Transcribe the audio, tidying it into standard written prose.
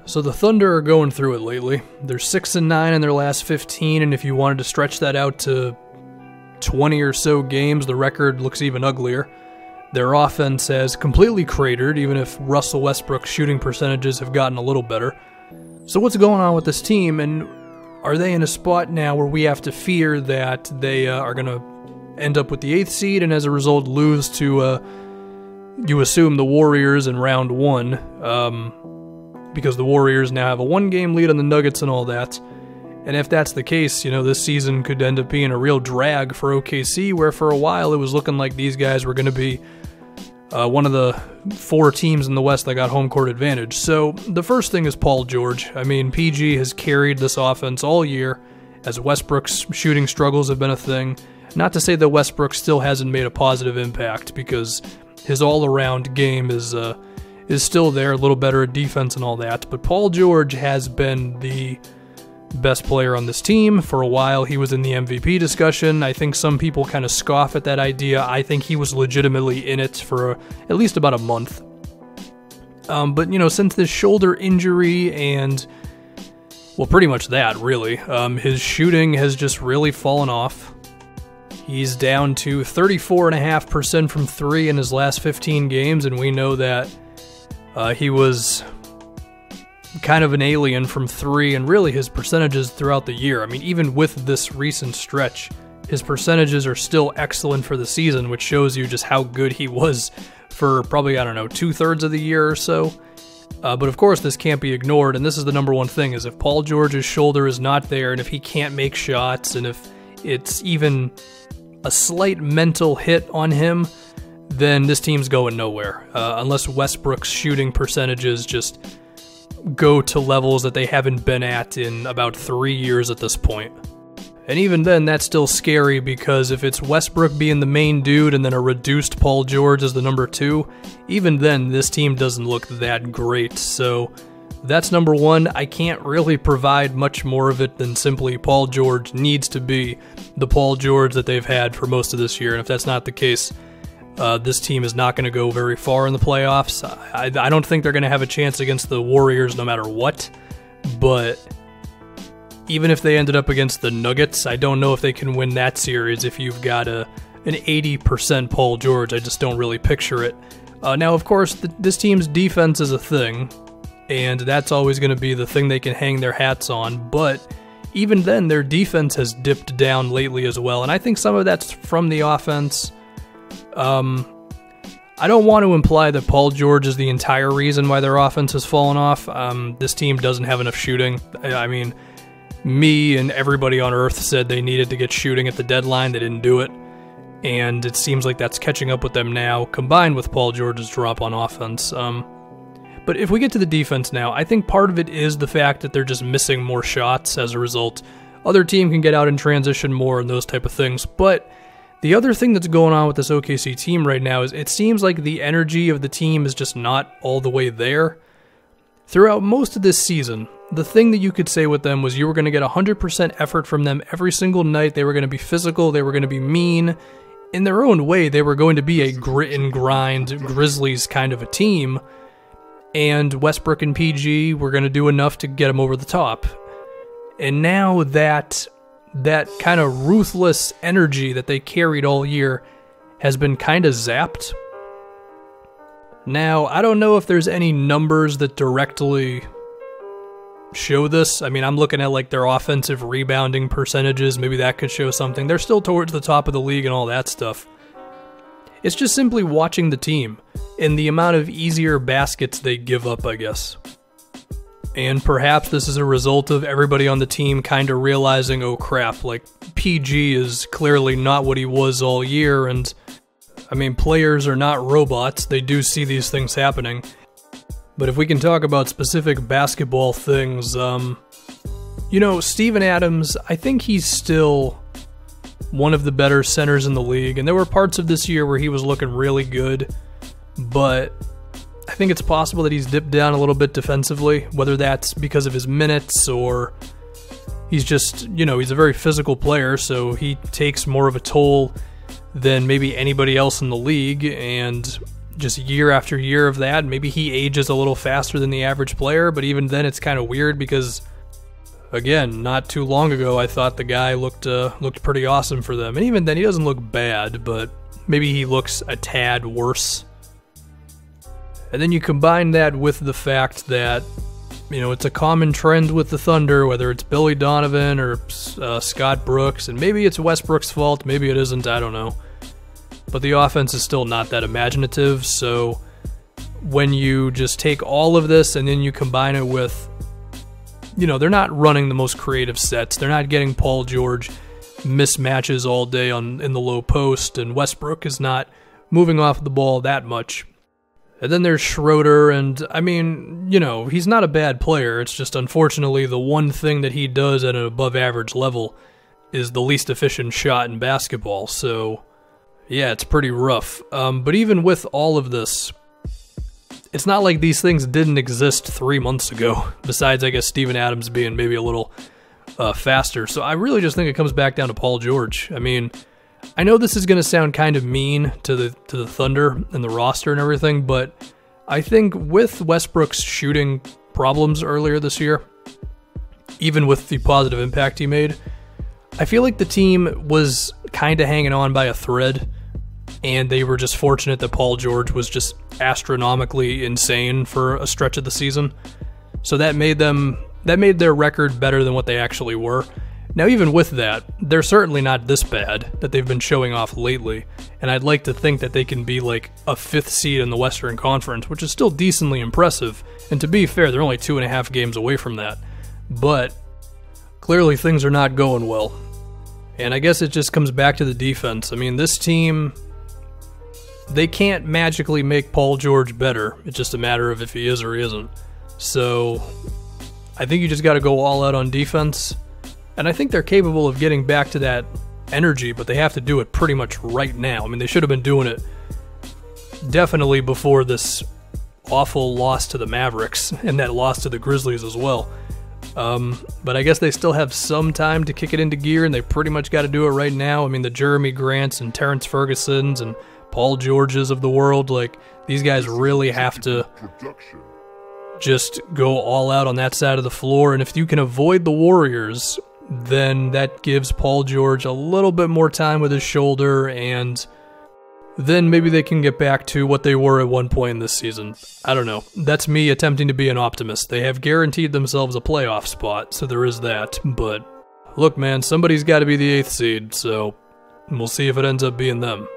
So the Thunder are going through it lately. They're 6-9 in their last 15, and if you wanted to stretch that out to 20 or so games, the record looks even uglier. Their offense has completely cratered, even if Russell Westbrook's shooting percentages have gotten a little better. So what's going on with this team, and are they in a spot now where we have to fear that they are going to end up with the 8th seed and as a result lose to, you assume, the Warriors in round 1, because the Warriors now have a 1-game lead on the Nuggets and all that. And if that's the case, you know, this season could end up being a real drag for OKC, where for a while it was looking like these guys were going to be one of the 4 teams in the West that got home court advantage. So the first thing is Paul George. I mean, PG has carried this offense all year as Westbrook's shooting struggles have been a thing. Not to say that Westbrook still hasn't made a positive impact, because his all-around game is still there, a little better at defense and all that. But Paul George has been the best player on this team. For a while, he was in the MVP discussion. I think some people kind of scoff at that idea. I think he was legitimately in it for at least about a month. But, you know, since this shoulder injury and, well, pretty much that, really, his shooting has just really fallen off. He's down to 34.5% from 3 in his last 15 games, and we know that he was kind of an alien from 3, and really his percentages throughout the year. I mean, even with this recent stretch, his percentages are still excellent for the season, which shows you just how good he was for probably, I don't know, 2/3 of the year or so. But of course, this can't be ignored, and this is the number one thing, is if Paul George's shoulder is not there, and if he can't make shots, and if it's even a slight mental hit on him, then this team's going nowhere. Unless Westbrook's shooting percentages just go to levels that they haven't been at in about 3 years at this point. And even then, that's still scary, because if it's Westbrook being the main dude and then a reduced Paul George as the number 2, even then, this team doesn't look that great. So that's number 1. I can't really provide much more of it than simply Paul George needs to be the Paul George that they've had for most of this year. And if that's not the case, this team is not going to go very far in the playoffs. I don't think they're going to have a chance against the Warriors no matter what, but even if they ended up against the Nuggets, I don't know if they can win that series if you've got an 80% Paul George. I just don't really picture it. Now, of course, this team's defense is a thing, and that's always going to be the thing they can hang their hats on, but even then, their defense has dipped down lately as well, and I think some of that's from the offense. I don't want to imply that Paul George is the entire reason why their offense has fallen off. This team doesn't have enough shooting. I mean, me and everybody on Earth said they needed to get shooting at the deadline. They didn't do it. And it seems like that's catching up with them now, combined with Paul George's drop on offense. But if we get to the defense now, I think part of it is the fact that they're just missing more shots as a result. Other team can get out in transition more and those type of things. But the other thing that's going on with this OKC team right now is it seems like the energy of the team is just not all the way there. Throughout most of this season, the thing that you could say with them was you were going to get 100% effort from them every single night. They were going to be physical. They were going to be mean. In their own way, they were going to be a grit and grind Grizzlies kind of a team. And Westbrook and PG were going to do enough to get them over the top. And now that kind of ruthless energy that they carried all year has been kind of zapped. Now, I don't know if there's any numbers that directly show this. I mean, I'm looking at like their offensive rebounding percentages. Maybe that could show something. They're still towards the top of the league and all that stuff. It's just simply watching the team and the amount of easier baskets they give up, I guess. And perhaps this is a result of everybody on the team kind of realizing, oh crap, like PG is clearly not what he was all year, and I mean, players are not robots, they do see these things happening. But if we can talk about specific basketball things, you know, Steven Adams, I think he's still one of the better centers in the league, and there were parts of this year where he was looking really good, but I think it's possible that he's dipped down a little bit defensively, whether that's because of his minutes or he's just, you know, he's a very physical player, so he takes more of a toll than maybe anybody else in the league, and just year after year of that. Maybe he ages a little faster than the average player, but even then it's kind of weird because, again, not too long ago I thought the guy looked pretty awesome for them. And even then he doesn't look bad, but maybe he looks a tad worse. And then you combine that with the fact that, it's a common trend with the Thunder, whether it's Billy Donovan or Scott Brooks, and maybe it's Westbrook's fault, maybe it isn't, I don't know. But the offense is still not that imaginative, so when you just take all of this and then you combine it with, they're not running the most creative sets, they're not getting Paul George mismatches all day in the low post, and Westbrook is not moving off the ball that much. And then there's Schroeder, and he's not a bad player, it's just unfortunately the one thing that he does at an above average level is the least efficient shot in basketball, so yeah, it's pretty rough. But even with all of this, it's not like these things didn't exist 3 months ago, besides, I guess, Steven Adams being maybe a little faster. So I really just think it comes back down to Paul George. I know this is going to sound kind of mean to the Thunder and the roster and everything, but I think with Westbrook's shooting problems earlier this year, even with the positive impact he made, I feel like the team was kind of hanging on by a thread, and they were just fortunate that Paul George was just astronomically insane for a stretch of the season. So that made their record better than what they actually were. Now, even with that, they're certainly not this bad that they've been showing off lately, and I'd like to think that they can be like a 5th seed in the Western Conference, which is still decently impressive, and to be fair, they're only 2.5 games away from that. But clearly things are not going well. And I guess it just comes back to the defense. This team, they can't magically make Paul George better. It's just a matter of if he is or he isn't. So I think you just got to go all out on defense. And I think they're capable of getting back to that energy, but they have to do it pretty much right now. They should have been doing it definitely before this awful loss to the Mavericks and that loss to the Grizzlies as well. But I guess they still have some time to kick it into gear, and they pretty much got to do it right now. The Jeremy Grants and Terrence Fergusons and Paul Georges of the world, these guys really have to just go all out on that side of the floor. And if you can avoid the Warriors, then that gives Paul George a little bit more time with his shoulder, and then maybe they can get back to what they were at one point in this season. I don't know. That's me attempting to be an optimist. They have guaranteed themselves a playoff spot, so there is that. But look, man, somebody's got to be the 8th seed, so we'll see if it ends up being them.